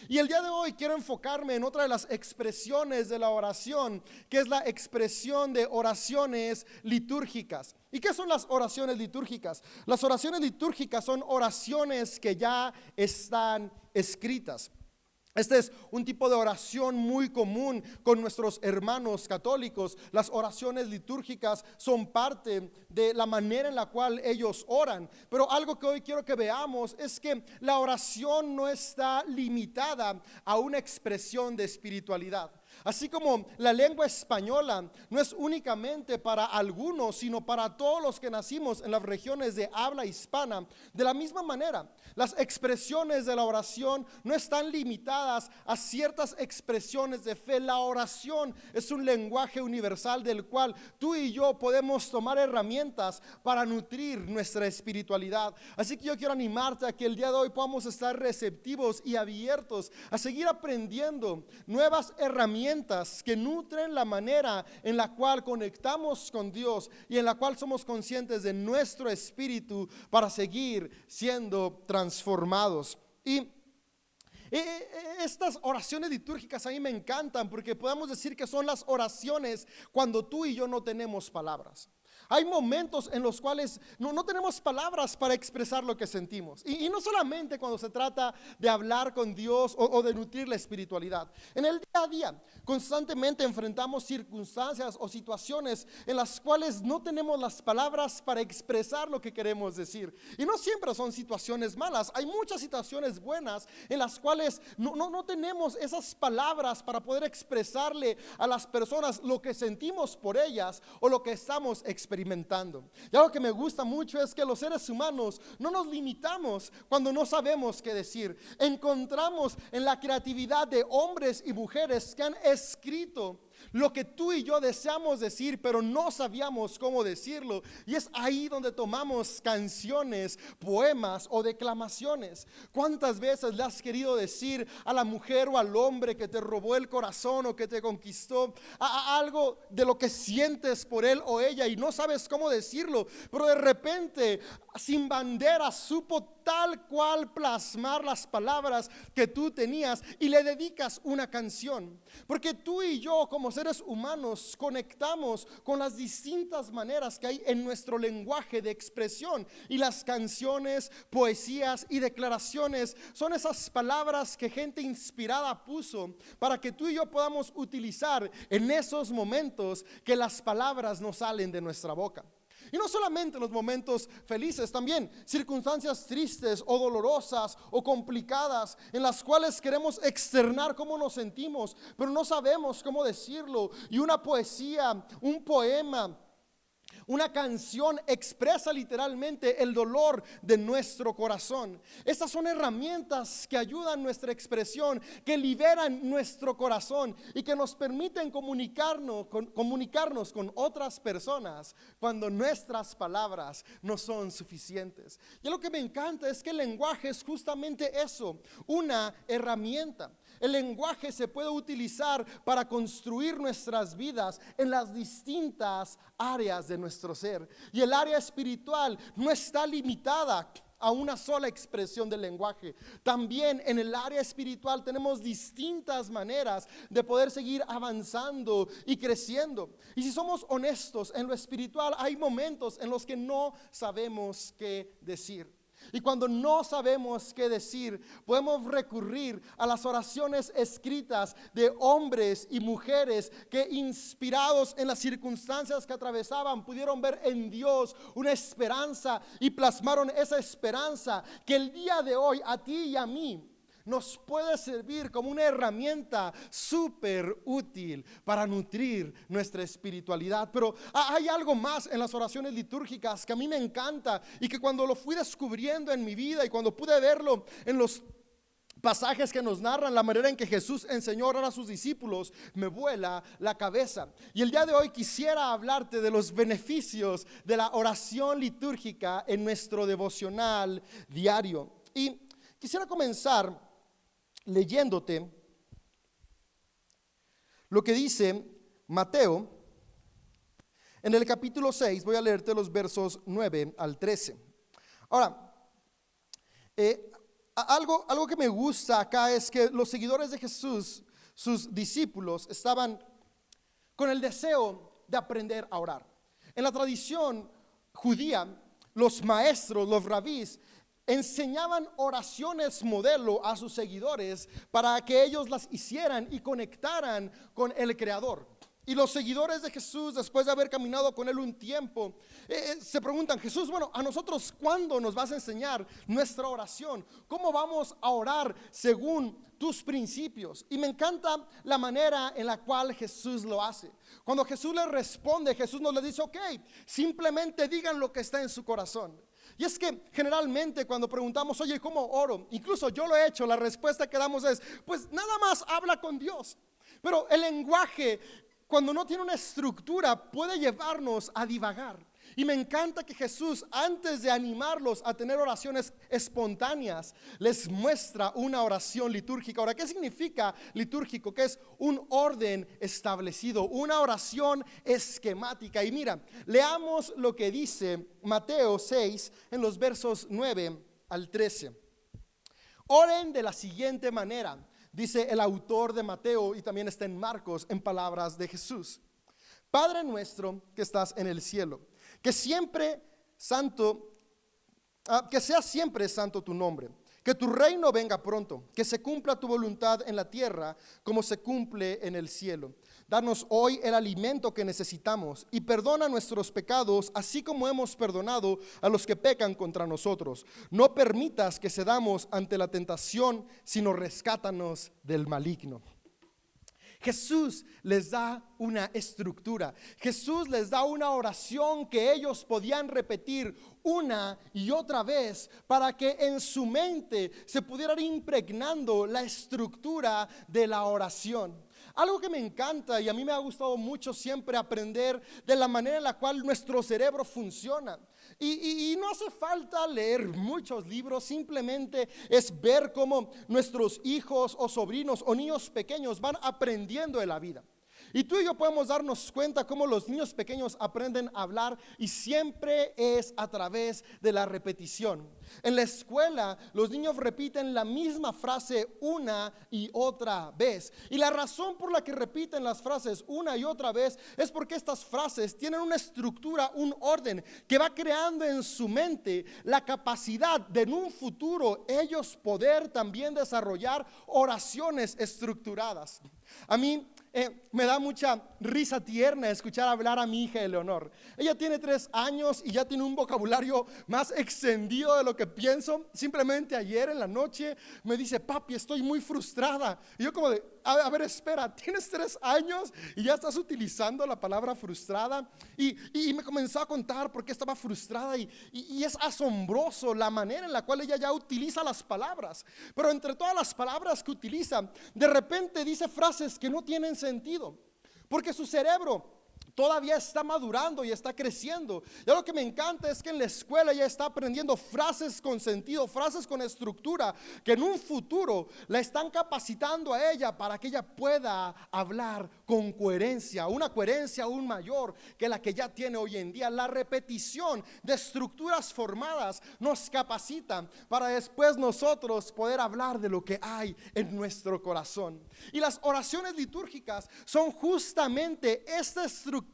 Y el día de hoy quiero enfocarme en otra de las expresiones de la oración, que es la expresión de oraciones litúrgicas. ¿Y qué son las oraciones litúrgicas? Las oraciones litúrgicas son oraciones que ya están escritas. Este es un tipo de oración muy común con nuestros hermanos católicos. Las oraciones litúrgicas son parte de la manera en la cual ellos oran. Pero algo que hoy quiero que veamos es que la oración no está limitada a una expresión de espiritualidad. Así como la lengua española no es únicamente para algunos, sino para todos los que nacimos en las regiones de habla hispana. De la misma manera, las expresiones de la oración no están limitadas a ciertas expresiones de fe. La oración es un lenguaje universal del cual tú y yo podemos tomar herramientas para nutrir nuestra espiritualidad. Así que yo quiero animarte a que el día de hoy podamos estar receptivos y abiertos a seguir aprendiendo nuevas herramientas que nutren la manera en la cual conectamos con Dios y en la cual somos conscientes de nuestro espíritu para seguir siendo transformados. Y estas oraciones litúrgicas a mí me encantan porque podemos decir que son las oraciones cuando tú y yo no tenemos palabras. Hay momentos en los cuales no tenemos palabras para expresar lo que sentimos. Y no solamente cuando se trata de hablar con Dios o de nutrir la espiritualidad. En el día a día constantemente enfrentamos circunstancias o situaciones en las cuales no tenemos las palabras para expresar lo que queremos decir. Y no siempre son situaciones malas. Hay muchas situaciones buenas en las cuales no tenemos esas palabras para poder expresarle a las personas lo que sentimos por ellas o lo que estamos experimentando. Y algo que me gusta mucho es que los seres humanos no nos limitamos cuando no sabemos qué decir. Encontramos en la creatividad de hombres y mujeres que han escrito lo que tú y yo deseamos decir, pero no sabíamos cómo decirlo. Y es ahí donde tomamos canciones, poemas o declamaciones. ¿Cuántas veces le has querido decir a la mujer o al hombre que te robó el corazón o que te conquistó a algo de lo que sientes por él o ella y no sabes cómo decirlo, pero de repente sin bandera supo tal cual plasmar las palabras que tú tenías y le dedicas una canción? Porque tú y yo como seres humanos conectamos con las distintas maneras que hay en nuestro lenguaje de expresión, y las canciones, poesías y declaraciones son esas palabras que gente inspirada puso para que tú y yo podamos utilizar en esos momentos que las palabras no salen de nuestra boca. Y no solamente en los momentos felices, también circunstancias tristes o dolorosas o complicadas en las cuales queremos externar cómo nos sentimos, pero no sabemos cómo decirlo. Y una poesía, un poema, una canción expresa literalmente el dolor de nuestro corazón. Estas son herramientas que ayudan nuestra expresión, que liberan nuestro corazón y que nos permiten comunicarnos con otras personas cuando nuestras palabras no son suficientes. Y lo que me encanta es que el lenguaje es justamente eso, una herramienta. El lenguaje se puede utilizar para construir nuestras vidas en las distintas áreas de nuestro ser. Y el área espiritual no está limitada a una sola expresión del lenguaje. También en el área espiritual tenemos distintas maneras de poder seguir avanzando y creciendo. Y si somos honestos, en lo espiritual hay momentos en los que no sabemos qué decir. Y cuando no sabemos qué decir, podemos recurrir a las oraciones escritas de hombres y mujeres que, inspirados en las circunstancias que atravesaban, pudieron ver en Dios una esperanza y plasmaron esa esperanza que el día de hoy a ti y a mí nos puede servir como una herramienta súper útil para nutrir nuestra espiritualidad. Pero hay algo más en las oraciones litúrgicas que a mí me encanta y que cuando lo fui descubriendo en mi vida y cuando pude verlo en los pasajes que nos narran la manera en que Jesús enseñó a orar a sus discípulos, me vuela la cabeza. Y el día de hoy quisiera hablarte de los beneficios de la oración litúrgica en nuestro devocional diario. Y quisiera comenzar leyéndote lo que dice Mateo en el capítulo 6. Voy a leerte los versos 9 al 13. Ahora, Algo que me gusta acá es que los seguidores de Jesús, sus discípulos, estaban con el deseo de aprender a orar. En la tradición judía, los maestros, los rabís, enseñaban oraciones modelo a sus seguidores para que ellos las hicieran y conectaran con el Creador. Y los seguidores de Jesús, después de haber caminado con Él un tiempo, se preguntan: Jesús, bueno, a nosotros, ¿cuándo nos vas a enseñar nuestra oración? ¿Cómo vamos a orar según tus principios? Y me encanta la manera en la cual Jesús lo hace. Cuando Jesús le responde, Jesús no le dice: ok, simplemente digan lo que está en su corazón. Y es que generalmente cuando preguntamos: oye, ¿cómo oro? Incluso yo lo he hecho, la respuesta que damos es: pues nada más habla con Dios. Pero el lenguaje, cuando no tiene una estructura, puede llevarnos a divagar. Y me encanta que Jesús, antes de animarlos a tener oraciones espontáneas, les muestra una oración litúrgica. Ahora, ¿qué significa litúrgico? Que es un orden establecido, una oración esquemática. Y mira, leamos lo que dice Mateo 6 en los versos 9 al 13. Oren de la siguiente manera, dice el autor de Mateo, y también está en Marcos, en palabras de Jesús: Padre nuestro que estás en el cielo, que siempre santo, que sea siempre santo tu nombre, que tu reino venga pronto, que se cumpla tu voluntad en la tierra como se cumple en el cielo. Danos hoy el alimento que necesitamos y perdona nuestros pecados, así como hemos perdonado a los que pecan contra nosotros. No permitas que cedamos ante la tentación, sino rescátanos del maligno. Jesús les da una estructura. Jesús les da una oración que ellos podían repetir una y otra vez para que en su mente se pudiera ir impregnando la estructura de la oración. Algo que me encanta y a mí me ha gustado mucho siempre aprender de la manera en la cual nuestro cerebro funciona. Y no hace falta leer muchos libros, simplemente es ver cómo nuestros hijos o sobrinos o niños pequeños van aprendiendo de la vida. Y tú y yo podemos darnos cuenta cómo los niños pequeños aprenden a hablar, y siempre es a través de la repetición. En la escuela los niños repiten la misma frase una y otra vez. Y la razón por la que repiten las frases una y otra vez es porque estas frases tienen una estructura, un orden que va creando en su mente la capacidad de en un futuro ellos poder también desarrollar oraciones estructuradas. A mí me da mucha risa tierna escuchar hablar a mi hija Eleonor. Ella tiene 3 años y ya tiene un vocabulario más extendido de lo que pienso. Simplemente ayer en la noche me dice: papi, estoy muy frustrada. Y yo como de: a ver, espera, tienes 3 años y ya estás utilizando la palabra frustrada. Y me comenzó a contar por qué estaba frustrada, y es asombroso la manera en la cual ella ya utiliza las palabras. Pero entre todas las palabras que utiliza, de repente dice frases que no tienen sentido, porque su cerebro todavía está madurando y está creciendo. Y lo que me encanta es que en la escuela ella está aprendiendo frases con sentido, frases con estructura, que en un futuro la están capacitando a ella para que ella pueda hablar con coherencia, una coherencia aún mayor que la que ya tiene hoy en día. La repetición de estructuras formadas nos capacitan para después nosotros poder hablar de lo que hay en nuestro corazón. Y las oraciones litúrgicas son justamente esta estructura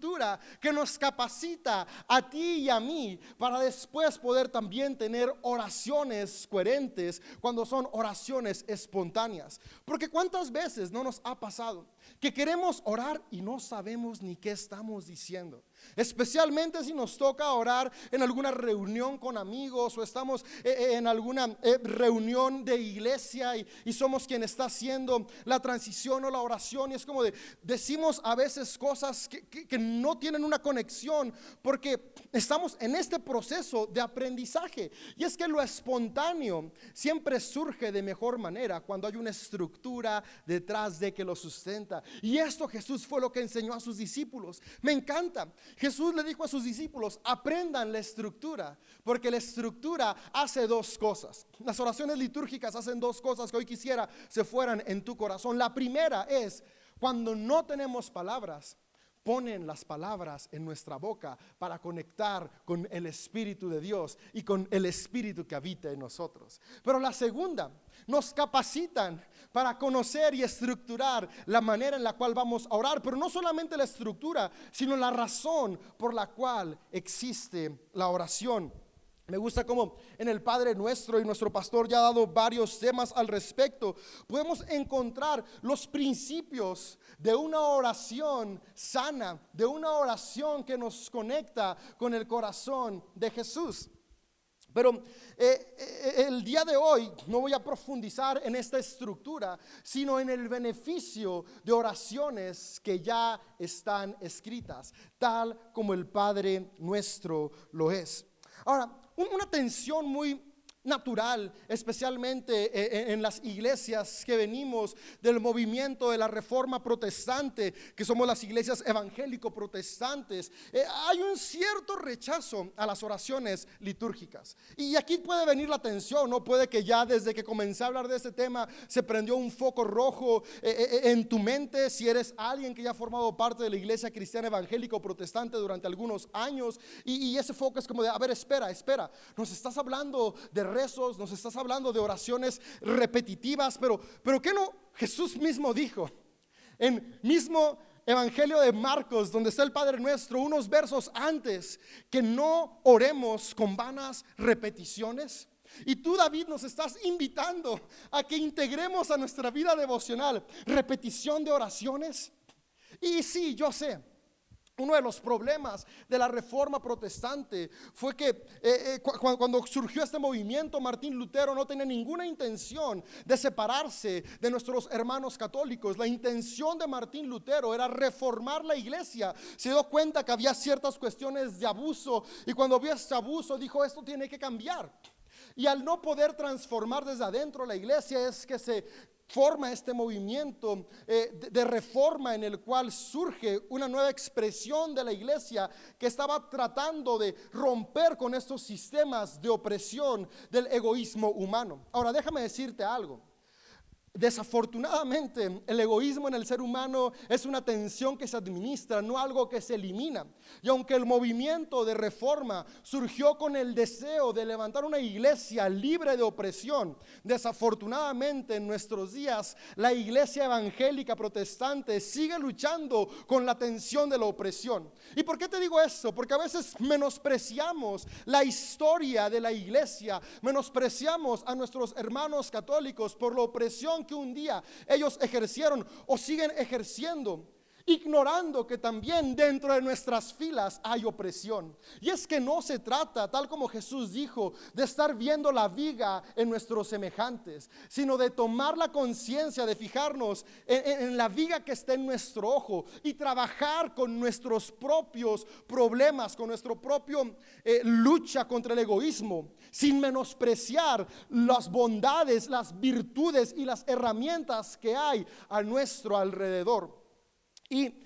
que nos capacita a ti y a mí para después poder también tener oraciones coherentes cuando son oraciones espontáneas. Porque ¿cuántas veces no nos ha pasado que queremos orar y no sabemos ni qué estamos diciendo? Especialmente si nos toca orar en alguna reunión con amigos, o estamos en alguna reunión de iglesia y somos quien está haciendo la transición o la oración, y es como decimos a veces cosas que no tienen una conexión, porque estamos en este proceso de aprendizaje. Y es que lo espontáneo siempre surge de mejor manera cuando hay una estructura detrás de que lo sustenta. Y esto Jesús fue lo que enseñó a sus discípulos. Me encanta. Jesús le dijo a sus discípulos: aprendan la estructura, porque la estructura hace 2 cosas. Las oraciones litúrgicas hacen 2 cosas que hoy quisiera se fueran en tu corazón. La primera es: cuando no tenemos palabras, ponen las palabras en nuestra boca para conectar con el Espíritu de Dios y con el Espíritu que habita en nosotros. Pero la segunda, nos capacitan para conocer y estructurar la manera en la cual vamos a orar, pero no solamente la estructura, sino la razón por la cual existe la oración. Me gusta cómo en el Padre Nuestro, y nuestro pastor ya ha dado varios temas al respecto, podemos encontrar los principios de una oración sana, de una oración que nos conecta con el corazón de Jesús. Pero el día de hoy no voy a profundizar en esta estructura, sino en el beneficio de oraciones que ya están escritas, tal como el Padre Nuestro lo es. Ahora, una tensión muy natural, especialmente en las iglesias que venimos del movimiento de la Reforma Protestante, que somos las iglesias evangélico-protestantes, hay un cierto rechazo a las oraciones litúrgicas. Y aquí puede venir la tensión, ¿no? Puede que ya desde que comencé a hablar de este tema se prendió un foco rojo en tu mente, si eres alguien que ya ha formado parte de la iglesia cristiana evangélico-protestante durante algunos años, y ese foco es como de, a ver, espera, nos estás hablando de rezos, nos estás hablando de oraciones repetitivas, pero ¿qué no? Jesús mismo dijo en mismo Evangelio de Marcos, donde está el Padre Nuestro, unos versos antes, que no oremos con vanas repeticiones. Y tú, David, nos estás invitando a que integremos a nuestra vida devocional repetición de oraciones. Y sí, yo sé, uno de los problemas de la Reforma Protestante fue que cuando surgió este movimiento, Martín Lutero no tenía ninguna intención de separarse de nuestros hermanos católicos. La intención de Martín Lutero era reformar la iglesia. Se dio cuenta que había ciertas cuestiones de abuso, y cuando vio este abuso dijo, esto tiene que cambiar. Y al no poder transformar desde adentro la iglesia, es que se forma este movimiento de reforma, en el cual surge una nueva expresión de la iglesia que estaba tratando de romper con estos sistemas de opresión del egoísmo humano. Ahora, déjame decirte algo. Desafortunadamente, el egoísmo en el ser humano es una tensión que se administra, no algo que se elimina. Y aunque el movimiento de reforma surgió con el deseo de levantar una iglesia libre de opresión, desafortunadamente en nuestros días la iglesia evangélica protestante sigue luchando con la tensión de la opresión. ¿Y por qué te digo eso? Porque a veces menospreciamos la historia de la iglesia, menospreciamos a nuestros hermanos católicos por la opresión que un día ellos ejercieron o siguen ejerciendo, ignorando que también dentro de nuestras filas hay opresión. Y es que no se trata, tal como Jesús dijo, de estar viendo la viga en nuestros semejantes, sino de tomar la conciencia, de fijarnos en la viga que está en nuestro ojo y trabajar con nuestros propios problemas, con nuestro propio lucha contra el egoísmo, sin menospreciar las bondades, las virtudes y las herramientas que hay a nuestro alrededor. Y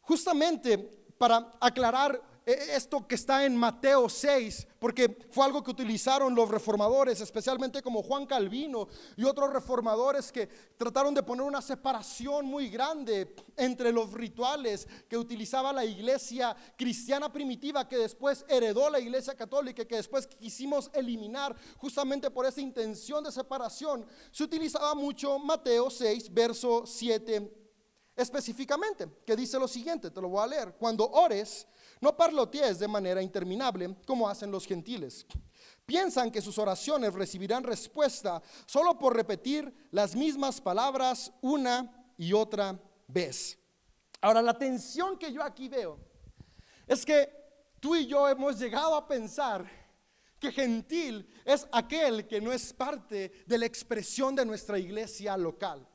justamente para aclarar esto que está en Mateo 6, porque fue algo que utilizaron los reformadores, especialmente como Juan Calvino y otros reformadores, que trataron de poner una separación muy grande entre los rituales que utilizaba la iglesia cristiana primitiva, que después heredó la iglesia católica y que después quisimos eliminar justamente por esa intención de separación. Se utilizaba mucho Mateo 6, verso 7 específicamente, que dice lo siguiente, te lo voy a leer: cuando ores, no parlotees de manera interminable como hacen los gentiles. Piensan que sus oraciones recibirán respuesta solo por repetir las mismas palabras una y otra vez. Ahora, la tensión que yo aquí veo es que tú y yo hemos llegado a pensar que gentil es aquel que no es parte de la expresión de nuestra iglesia local.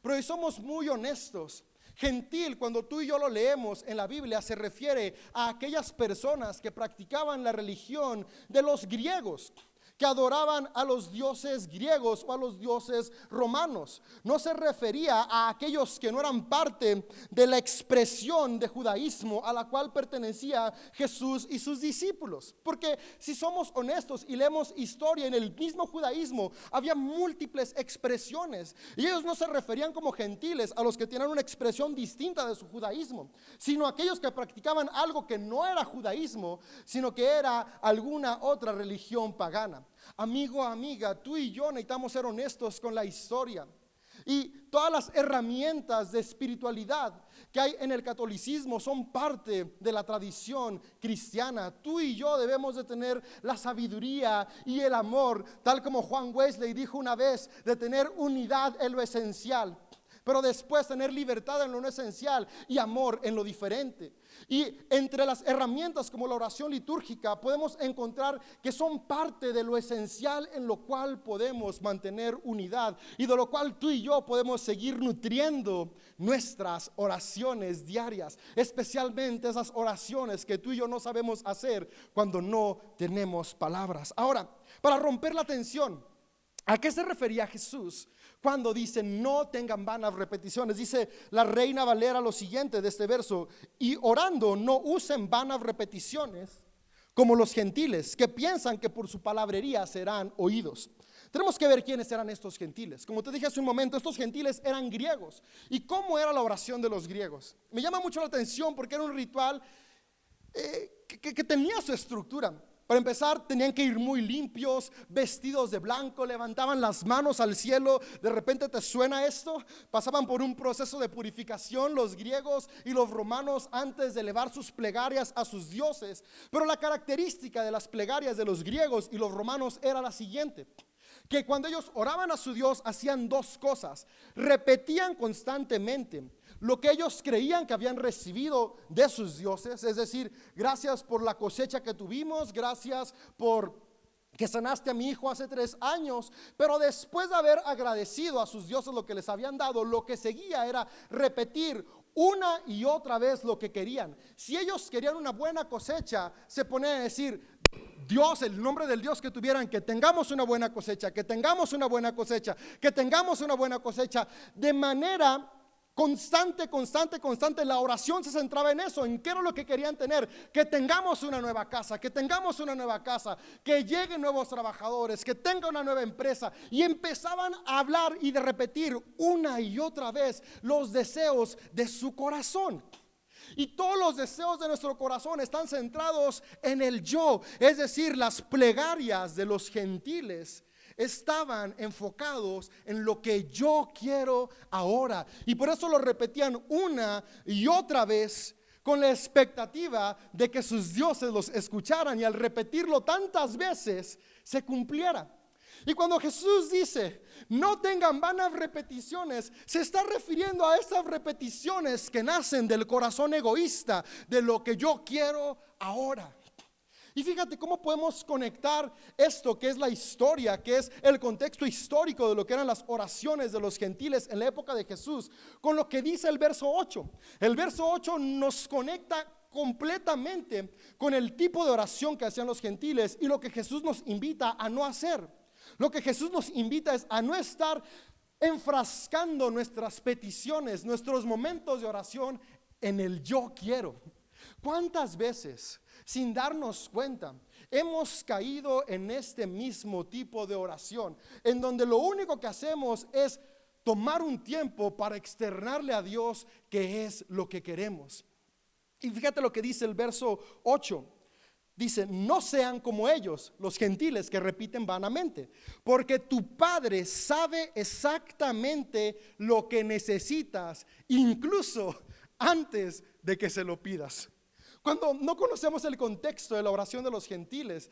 Pero si somos muy honestos, gentil, cuando tú y yo lo leemos en la Biblia, se refiere a aquellas personas que practicaban la religión de los griegos, que adoraban a los dioses griegos o a los dioses romanos. No se refería a aquellos que no eran parte de la expresión de judaísmo a la cual pertenecía Jesús y sus discípulos. Porque si somos honestos y leemos historia, en el mismo judaísmo había múltiples expresiones, y ellos no se referían como gentiles a los que tenían una expresión distinta de su judaísmo, sino aquellos que practicaban algo que no era judaísmo, sino que era alguna otra religión pagana. Amigo, amiga, tú y yo necesitamos ser honestos con la historia. Y todas las herramientas de espiritualidad que hay en el catolicismo son parte de la tradición cristiana. Tú y yo debemos de tener la sabiduría y el amor, tal como Juan Wesley dijo una vez, de tener unidad en lo esencial, pero después tener libertad en lo no esencial y amor en lo diferente. Y entre las herramientas como la oración litúrgica podemos encontrar que son parte de lo esencial en lo cual podemos mantener unidad y de lo cual tú y yo podemos seguir nutriendo nuestras oraciones diarias, especialmente esas oraciones que tú y yo no sabemos hacer cuando no tenemos palabras. Ahora, para romper la tensión, ¿a qué se refería Jesús cuando dice no tengan vanas repeticiones? Dice la Reina Valera lo siguiente de este verso: y orando no usen vanas repeticiones como los gentiles, que piensan que por su palabrería serán oídos. Tenemos que ver quiénes eran estos gentiles. Como te dije hace un momento, estos gentiles eran griegos. ¿Y cómo era la oración de los griegos? Me llama mucho la atención porque era un ritual que tenía su estructura. Para empezar, tenían que ir muy limpios, vestidos de blanco, levantaban las manos al cielo. De repente te suena esto. Pasaban por un proceso de purificación los griegos y los romanos antes de elevar sus plegarias a sus dioses. Pero la característica de las plegarias de los griegos y los romanos era la siguiente: que cuando ellos oraban a su Dios hacían dos cosas. Repetían constantemente lo que ellos creían que habían recibido de sus dioses, es decir, gracias por la cosecha que tuvimos, gracias por que sanaste a mi hijo hace 3 años. Pero después de haber agradecido a sus dioses lo que les habían dado, lo que seguía era repetir una y otra vez lo que querían. Si ellos querían una buena cosecha, se ponían a decir: Dios, el nombre del Dios que tuvieran, que tengamos una buena cosecha, que tengamos una buena cosecha, que tengamos una buena cosecha. De manera constante. La oración se centraba en eso, en qué era lo que querían tener: que tengamos una nueva casa, que tengamos una nueva casa, que lleguen nuevos trabajadores, que tenga una nueva empresa. Y empezaban a hablar y de repetir una y otra vez los deseos de su corazón. Y todos los deseos de nuestro corazón están centrados en el yo, es decir, las plegarias de los gentiles estaban enfocados en lo que yo quiero ahora. Y por eso lo repetían una y otra vez, con la expectativa de que sus dioses los escucharan y al repetirlo tantas veces se cumpliera. Y cuando Jesús dice no tengan vanas repeticiones, se está refiriendo a esas repeticiones que nacen del corazón egoísta, de lo que yo quiero ahora. Y fíjate cómo podemos conectar esto que es la historia, que es el contexto histórico de lo que eran las oraciones de los gentiles en la época de Jesús, con lo que dice el verso 8. El verso 8 nos conecta completamente con el tipo de oración que hacían los gentiles y lo que Jesús nos invita a no hacer. Lo que Jesús nos invita es a no estar enfrascando nuestras peticiones, nuestros momentos de oración en el yo quiero. ¿Cuántas veces, sin darnos cuenta, hemos caído en este mismo tipo de oración, en donde lo único que hacemos es tomar un tiempo para externarle a Dios qué es lo que queremos? Y fíjate lo que dice el verso 8. Dice: no sean como ellos, los gentiles, que repiten vanamente, porque tu Padre sabe exactamente lo que necesitas, incluso antes de que se lo pidas. Cuando no conocemos el contexto de la oración de los gentiles,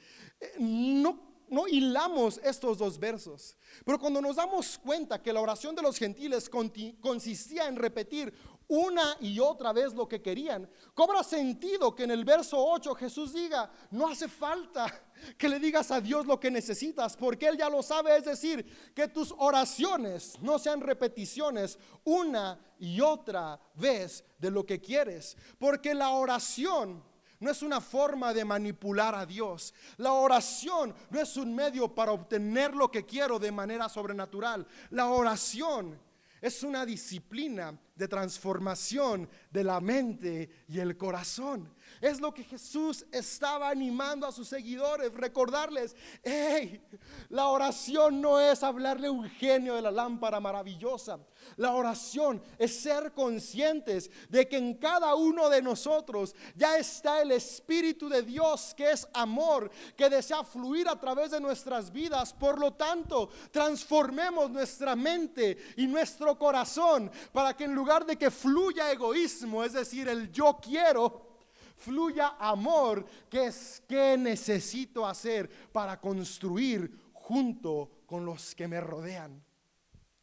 no hilamos estos dos versos. Pero cuando nos damos cuenta que la oración de los gentiles consistía en repetir una y otra vez lo que querían, cobra sentido que en el verso 8 Jesús diga: no hace falta que le digas a Dios lo que necesitas, porque Él ya lo sabe. Es decir, que tus oraciones no sean repeticiones una y otra vez de lo que quieres, porque la oración no es una forma de manipular a Dios. La oración no es un medio para obtener lo que quiero de manera sobrenatural. La oración es una disciplina de transformación de la mente y el corazón. Es lo que Jesús estaba animando a sus seguidores, recordarles: hey, la oración no es hablarle a un genio de la lámpara maravillosa. La oración es ser conscientes de que en cada uno de nosotros ya está el Espíritu de Dios, que es amor, que desea fluir a través de nuestras vidas. Por lo tanto, transformemos nuestra mente y nuestro corazón para que en lugar de que fluya egoísmo, es decir, el yo quiero, fluya amor, que es que necesito hacer para construir junto con los que me rodean.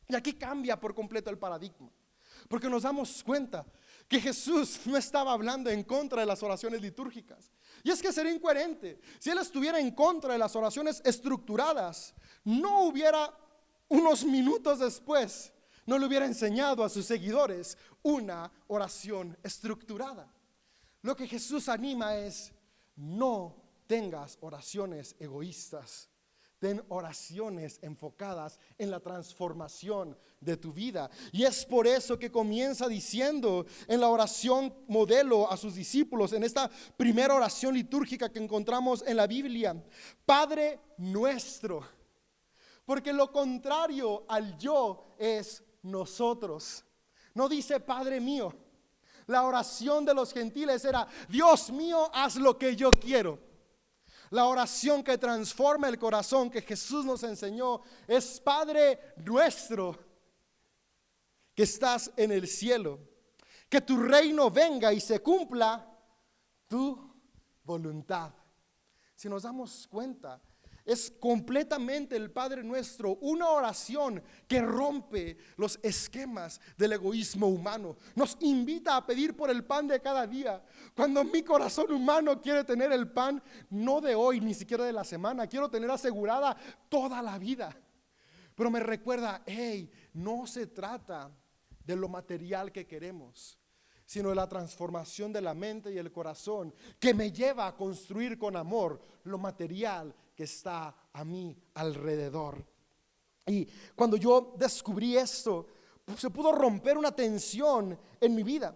Y aquí cambia por completo el paradigma, porque nos damos cuenta que Jesús no estaba hablando en contra de las oraciones litúrgicas. Y es que sería incoherente si Él estuviera en contra de las oraciones estructuradas. No hubiera unos minutos después, no le hubiera enseñado a sus seguidores una oración estructurada. Lo que Jesús anima es: no tengas oraciones egoístas. Ten oraciones enfocadas en la transformación de tu vida. Y es por eso que comienza diciendo en la oración modelo a sus discípulos, en esta primera oración litúrgica que encontramos en la Biblia: Padre nuestro. Porque lo contrario al yo es nosotros. No dice Padre mío. La oración de los gentiles era: Dios mío, haz lo que yo quiero. La oración que transforma el corazón, que Jesús nos enseñó, es: Padre nuestro que estás en el cielo, que tu reino venga y se cumpla tu voluntad. Si nos damos cuenta, es completamente el Padre Nuestro una oración que rompe los esquemas del egoísmo humano. Nos invita a pedir por el pan de cada día. Cuando mi corazón humano quiere tener el pan, no de hoy, ni siquiera de la semana, quiero tener asegurada toda la vida. Pero me recuerda: hey, no se trata de lo material que queremos, sino de la transformación de la mente y el corazón, que me lleva a construir con amor lo material que está a mi alrededor. Y cuando yo descubrí esto, se pudo romper una tensión en mi vida,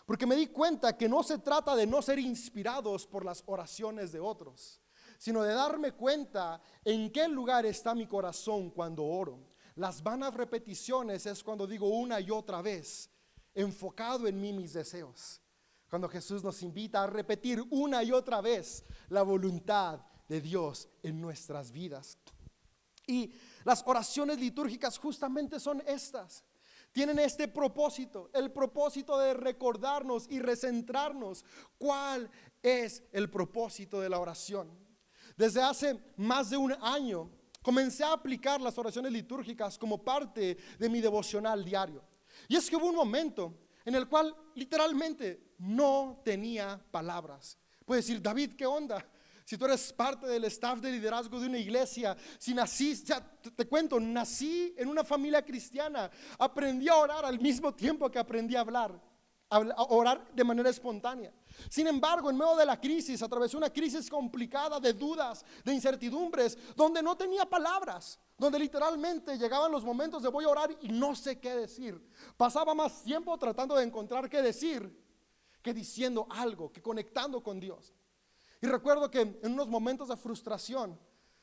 porque me di cuenta que no se trata de no ser inspirados por las oraciones de otros, sino de darme cuenta en qué lugar está mi corazón cuando oro. Las vanas repeticiones es cuando digo una y otra vez, enfocado en mí mis deseos. Cuando Jesús nos invita a repetir una y otra vez la voluntad de Dios en nuestras vidas. Y las oraciones litúrgicas justamente son estas. Tienen este propósito, el propósito de recordarnos y recentrarnos. ¿Cuál es el propósito de la oración? Desde hace más de un año comencé a aplicar las oraciones litúrgicas como parte de mi devocional diario. Y es que hubo un momento en el cual literalmente no tenía palabras. Puedes decir: David, ¿qué onda? Si tú eres parte del staff de liderazgo de una iglesia, si nací, te cuento, nací en una familia cristiana, aprendí a orar al mismo tiempo que aprendí a hablar, a orar de manera espontánea. Sin embargo, en medio de la crisis, atravesé una crisis complicada de dudas, de incertidumbres, donde no tenía palabras, donde literalmente llegaban los momentos de voy a orar y no sé qué decir. Pasaba más tiempo tratando de encontrar qué decir que diciendo algo, que conectando con Dios. Y recuerdo que en unos momentos de frustración,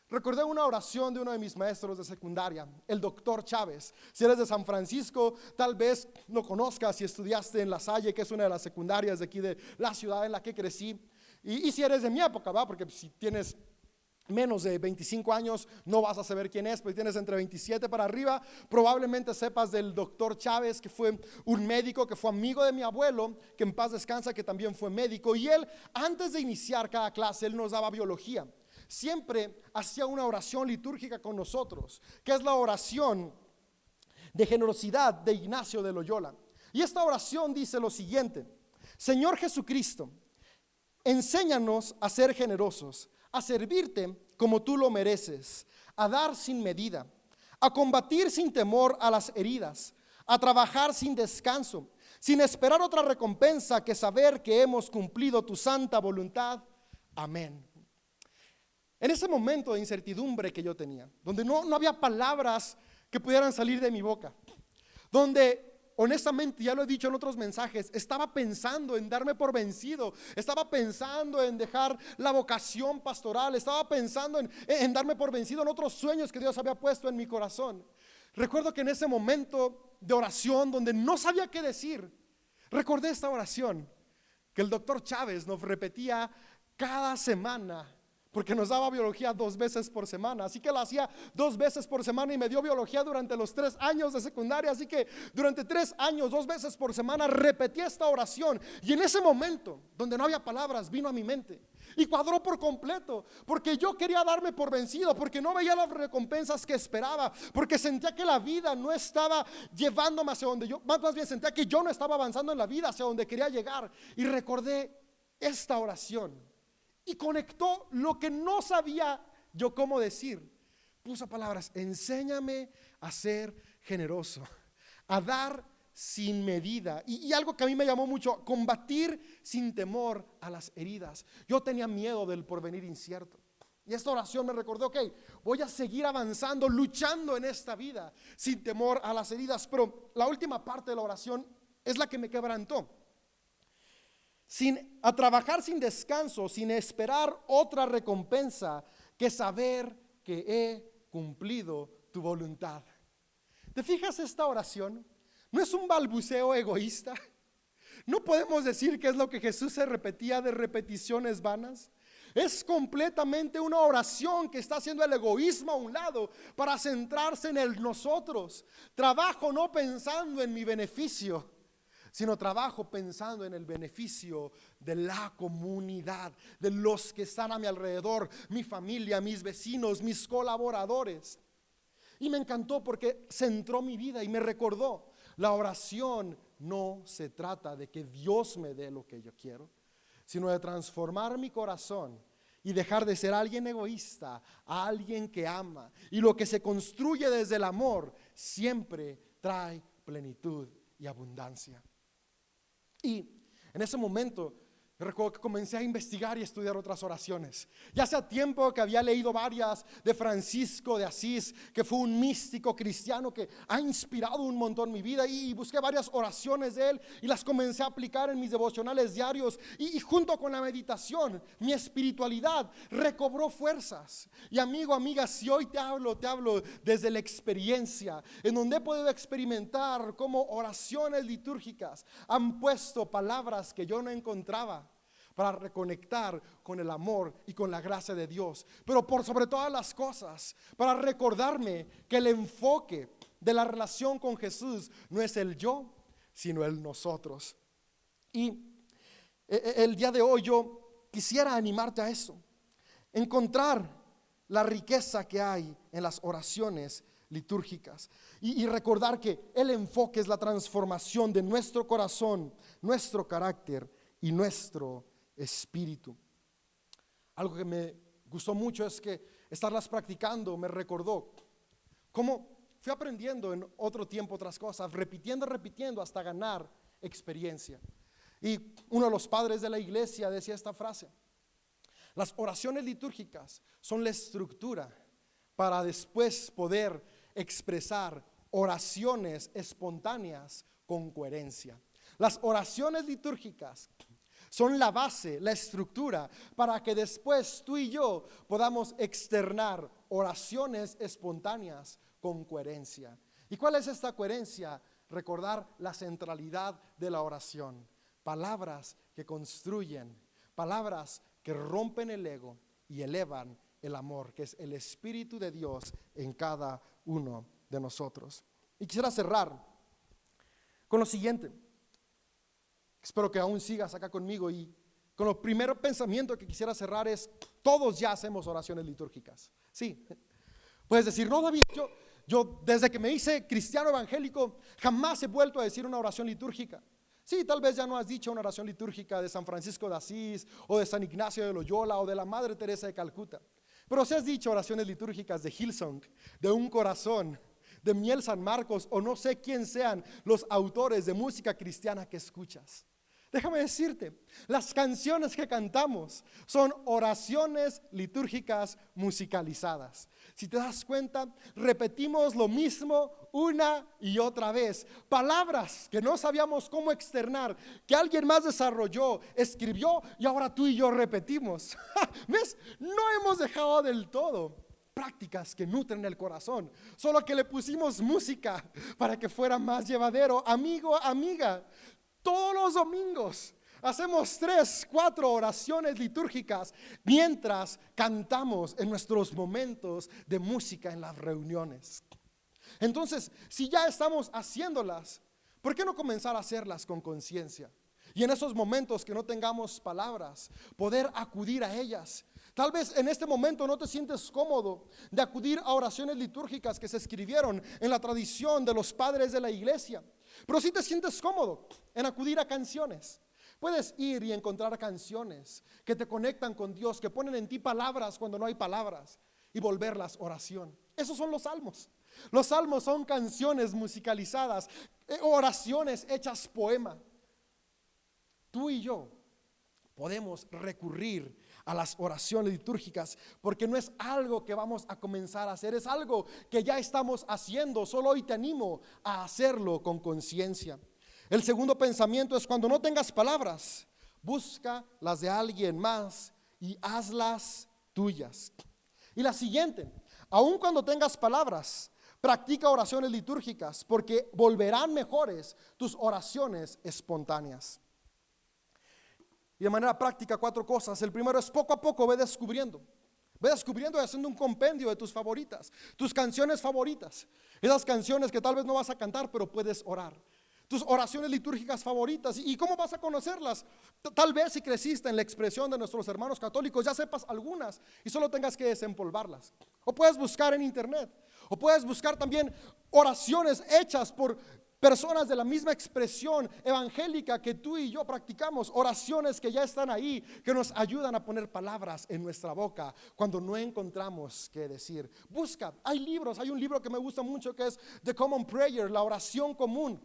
recordé una oración de uno de mis maestros de secundaria, el doctor Chávez. Si eres de San Francisco, tal vez lo conozcas si estudiaste en La Salle, que es una de las secundarias de aquí de la ciudad en la que crecí. Y si eres de mi época, ¿va? Porque si tienes menos de 25 años no vas a saber quién es, pero si tienes entre 27 para arriba, probablemente sepas del doctor Chávez, que fue un médico, que fue amigo de mi abuelo, que en paz descansa, que también fue médico. Y él, antes de iniciar cada clase, él nos daba biología. Siempre hacía una oración litúrgica con nosotros, que es la oración de generosidad de Ignacio de Loyola. Y esta oración dice lo siguiente: Señor Jesucristo, enséñanos a ser generosos, a servirte como tú lo mereces, a dar sin medida, a combatir sin temor a las heridas, a trabajar sin descanso, sin esperar otra recompensa que saber que hemos cumplido tu santa voluntad. Amén. En ese momento de incertidumbre que yo tenía, donde no había palabras que pudieran salir de mi boca, donde honestamente, ya lo he dicho en otros mensajes, estaba pensando en darme por vencido, estaba pensando en dejar la vocación pastoral, estaba pensando en darme por vencido en otros sueños que Dios había puesto en mi corazón. Recuerdo que en ese momento de oración donde no sabía qué decir, recordé esta oración que el doctor Chávez nos repetía cada semana, porque nos daba biología 2 veces por semana, así que lo hacía 2 veces por semana y me dio biología durante los 3 años de secundaria, así que durante 3 años, 2 veces por semana repetí esta oración, y en ese momento donde no había palabras vino a mi mente y cuadró por completo, porque yo quería darme por vencido, porque no veía las recompensas que esperaba, porque sentía que la vida no estaba llevándome hacia donde yo, más bien sentía que yo no estaba avanzando en la vida hacia donde quería llegar, y recordé esta oración y conectó lo que no sabía yo cómo decir. Puso palabras: enséñame a ser generoso, a dar sin medida, y algo que a mí me llamó mucho: combatir sin temor a las heridas. Yo tenía miedo del porvenir incierto, y esta oración me recordó: ok, voy a seguir avanzando, luchando en esta vida sin temor a las heridas. Pero la última parte de la oración es la que me quebrantó. A trabajar sin descanso, sin esperar otra recompensa que saber que he cumplido tu voluntad. ¿Te fijas esta oración? ¿No es un balbuceo egoísta? ¿No podemos decir que es lo que Jesús se repetía de repeticiones vanas? Es completamente una oración que está haciendo el egoísmo a un lado para centrarse en el nosotros. Trabajo no pensando en mi beneficio, sino trabajo pensando en el beneficio de la comunidad, de los que están a mi alrededor, mi familia, mis vecinos, mis colaboradores. Y me encantó porque centró mi vida y me recordó: la oración no se trata de que Dios me dé lo que yo quiero, sino de transformar mi corazón y dejar de ser alguien egoísta a alguien que ama. Y lo que se construye desde el amor siempre trae plenitud y abundancia. Y en ese momento recuerdo que comencé a investigar y estudiar otras oraciones. Ya hacía tiempo que había leído varias de Francisco de Asís, que fue un místico cristiano que ha inspirado un montón mi vida, y busqué varias oraciones de él y las comencé a aplicar en mis devocionales diarios, y junto con la meditación mi espiritualidad recobró fuerzas. Y amigo, amiga, si hoy te hablo desde la experiencia, en donde he podido experimentar cómo oraciones litúrgicas han puesto palabras que yo no encontraba para reconectar con el amor y con la gracia de Dios, pero por sobre todas las cosas, para recordarme que el enfoque de la relación con Jesús no es el yo, sino el nosotros. Y el día de hoy yo quisiera animarte a eso, encontrar la riqueza que hay en las oraciones litúrgicas, y recordar que el enfoque es la transformación de nuestro corazón, nuestro carácter y nuestro espíritu. Algo que me gustó mucho es que estarlas practicando me recordó cómo fui aprendiendo en otro tiempo otras cosas, repitiendo hasta ganar experiencia. Y uno de los padres de la iglesia decía esta frase: las oraciones litúrgicas son la estructura para después poder expresar oraciones espontáneas con coherencia. Las oraciones litúrgicas son la base, la estructura para que después tú y yo podamos externar oraciones espontáneas con coherencia. ¿Y cuál es esta coherencia? Recordar la centralidad de la oración. Palabras que construyen, palabras que rompen el ego y elevan el amor, que es el Espíritu de Dios en cada uno de nosotros. Y quisiera cerrar con lo siguiente. Espero que aún sigas acá conmigo, y con el primer pensamiento que quisiera cerrar es: todos ya hacemos oraciones litúrgicas. Sí, puedes decir: no, David, yo desde que me hice cristiano evangélico jamás he vuelto a decir una oración litúrgica. Sí, tal vez ya no has dicho una oración litúrgica de San Francisco de Asís, o de San Ignacio de Loyola, o de la Madre Teresa de Calcuta, pero sí has dicho oraciones litúrgicas de Hillsong, de Un Corazón, de Miel San Marcos o no sé quién sean los autores de música cristiana que escuchas. Déjame decirte, las canciones que cantamos son oraciones litúrgicas musicalizadas. Si te das cuenta, repetimos lo mismo una y otra vez. Palabras que no sabíamos cómo externar, que alguien más desarrolló, escribió y ahora tú y yo repetimos. ¿Ves? No hemos dejado del todo prácticas que nutren el corazón, solo que le pusimos música para que fuera más llevadero. Amigo, amiga, todos los domingos hacemos 3, 4 oraciones litúrgicas mientras cantamos en nuestros momentos de música en las reuniones. Entonces, si ya estamos haciéndolas, ¿por qué no comenzar a hacerlas con conciencia? Y en esos momentos que no tengamos palabras, poder acudir a ellas. Tal vez en este momento no te sientes cómodo de acudir a oraciones litúrgicas que se escribieron en la tradición de los padres de la iglesia, pero si te sientes cómodo en acudir a canciones. Puedes ir y encontrar canciones que te conectan con Dios, que ponen en ti palabras cuando no hay palabras y volverlas oración. Esos son los salmos. Los salmos son canciones musicalizadas, oraciones hechas poema. Tú y yo podemos recurrir a las oraciones litúrgicas porque no es algo que vamos a comenzar a hacer, es algo que ya estamos haciendo. Solo hoy te animo a hacerlo con conciencia. El segundo pensamiento es: cuando no tengas palabras, busca las de alguien más y hazlas tuyas. Y la siguiente: aun cuando tengas palabras, practica oraciones litúrgicas porque volverán mejores tus oraciones espontáneas. Y de manera práctica, 4 cosas. El primero es: poco a poco ve descubriendo y haciendo un compendio de tus favoritas, tus canciones favoritas, esas canciones que tal vez no vas a cantar pero puedes orar, tus oraciones litúrgicas favoritas. ¿Y cómo vas a conocerlas? Tal vez si creciste en la expresión de nuestros hermanos católicos ya sepas algunas y solo tengas que desempolvarlas. O puedes buscar en internet, o puedes buscar también oraciones hechas por personas de la misma expresión evangélica que tú y yo practicamos, oraciones que ya están ahí, que nos ayudan a poner palabras en nuestra boca cuando no encontramos qué decir. Busca, hay libros, hay un libro que me gusta mucho que es The Common Prayer, la oración común,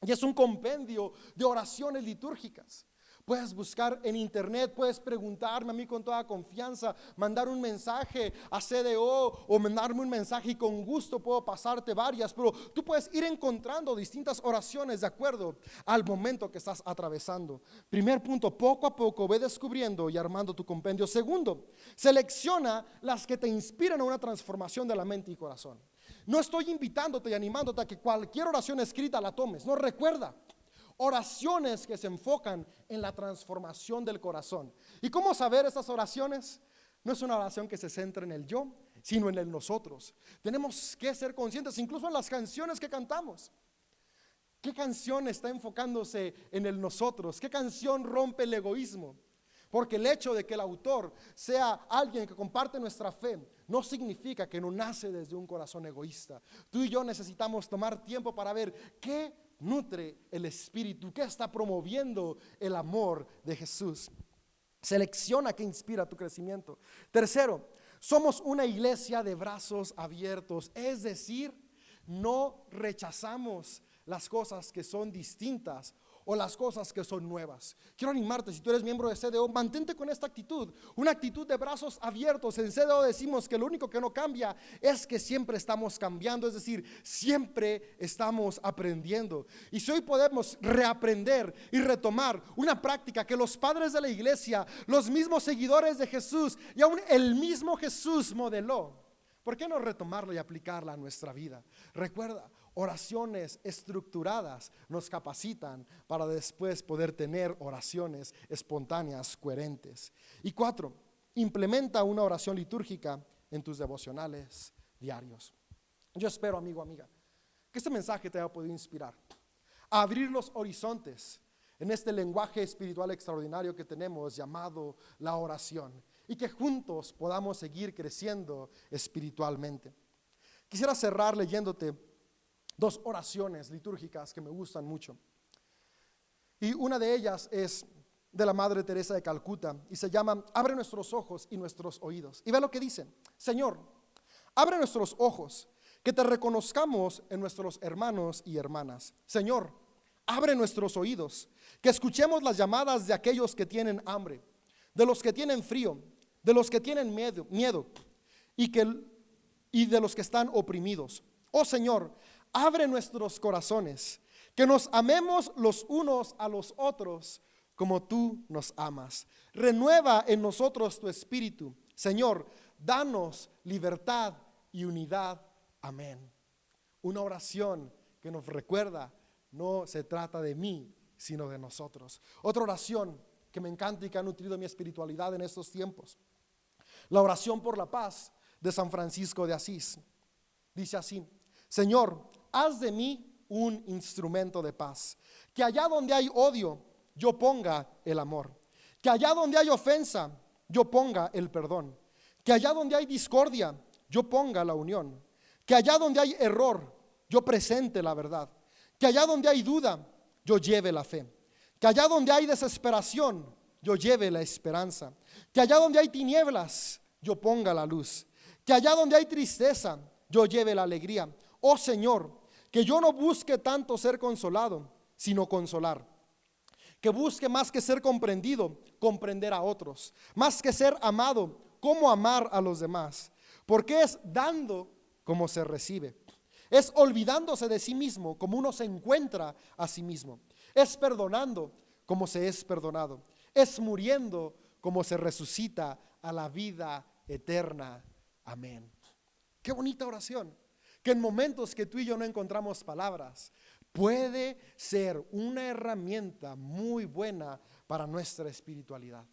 y es un compendio de oraciones litúrgicas. Puedes buscar en internet, puedes preguntarme a mí con toda confianza, mandar un mensaje a CDO o mandarme un mensaje y con gusto puedo pasarte varias, pero tú puedes ir encontrando distintas oraciones de acuerdo al momento que estás atravesando. Primer punto: poco a poco ve descubriendo y armando tu compendio. Segundo, selecciona las que te inspiran a una transformación de la mente y corazón. No estoy invitándote y animándote a que cualquier oración escrita la tomes, no, recuerda. Oraciones que se enfocan en la transformación del corazón. ¿Y cómo saber esas oraciones? No es una oración que se centra en el yo, sino en el nosotros. Tenemos que ser conscientes, incluso en las canciones que cantamos. ¿Qué canción está enfocándose en el nosotros? ¿Qué canción rompe el egoísmo? Porque el hecho de que el autor sea alguien que comparte nuestra fe no significa que no nace desde un corazón egoísta. Tú y yo necesitamos tomar tiempo para ver qué nutre el espíritu, que está promoviendo el amor de Jesús. Selecciona qué inspira tu crecimiento. Tercero, somos una iglesia de brazos abiertos, es decir, no rechazamos las cosas que son distintas o las cosas que son nuevas. Quiero animarte, si tú eres miembro de CDO, mantente con esta actitud, una actitud de brazos abiertos. En CDO decimos que lo único que no cambia es que siempre estamos cambiando, es decir, siempre estamos aprendiendo. Y si hoy podemos reaprender y retomar una práctica que los padres de la iglesia, los mismos seguidores de Jesús y aún el mismo Jesús modeló, ¿por qué no retomarla y aplicarla a nuestra vida? Recuerda, oraciones estructuradas nos capacitan para después poder tener oraciones espontáneas, coherentes. Y 4, implementa una oración litúrgica en tus devocionales diarios. Yo espero, amigo, amiga, que este mensaje te haya podido inspirar a abrir los horizontes en este lenguaje espiritual extraordinario que tenemos llamado la oración, y que juntos podamos seguir creciendo espiritualmente. Quisiera cerrar leyéndote 2 oraciones litúrgicas que me gustan mucho. Y una de ellas es de la Madre Teresa de Calcuta y se llama Abre nuestros ojos y nuestros oídos. Y ve lo que dice: Señor, abre nuestros ojos, que te reconozcamos en nuestros hermanos y hermanas. Señor, abre nuestros oídos, que escuchemos las llamadas de aquellos que tienen hambre, de los que tienen frío, de los que tienen miedo y de los que están oprimidos. Oh Señor, abre nuestros corazones, que nos amemos los unos a los otros como tú nos amas. Renueva en nosotros tu espíritu. Señor, danos libertad y unidad. Amén. Una oración que nos recuerda, no se trata de mí, sino de nosotros. Otra oración que me encanta y que ha nutrido mi espiritualidad en estos tiempos. La oración por la paz de San Francisco de Asís. Dice así: Señor, haz de mí un instrumento de paz. Que allá donde hay odio, yo ponga el amor. Que allá donde hay ofensa, yo ponga el perdón. Que allá donde hay discordia, yo ponga la unión. Que allá donde hay error, yo presente la verdad. Que allá donde hay duda, yo lleve la fe. Que allá donde hay desesperación, yo lleve la esperanza. Que allá donde hay tinieblas, yo ponga la luz. Que allá donde hay tristeza, yo lleve la alegría. Oh Señor, que yo no busque tanto ser consolado, sino consolar. Que busque más que ser comprendido, comprender a otros. Más que ser amado, cómo amar a los demás. Porque es dando como se recibe. Es olvidándose de sí mismo como uno se encuentra a sí mismo. Es perdonando como se es perdonado. Es muriendo como se resucita a la vida eterna. Amén. Qué bonita oración. Que en momentos que tú y yo no encontramos palabras, puede ser una herramienta muy buena para nuestra espiritualidad.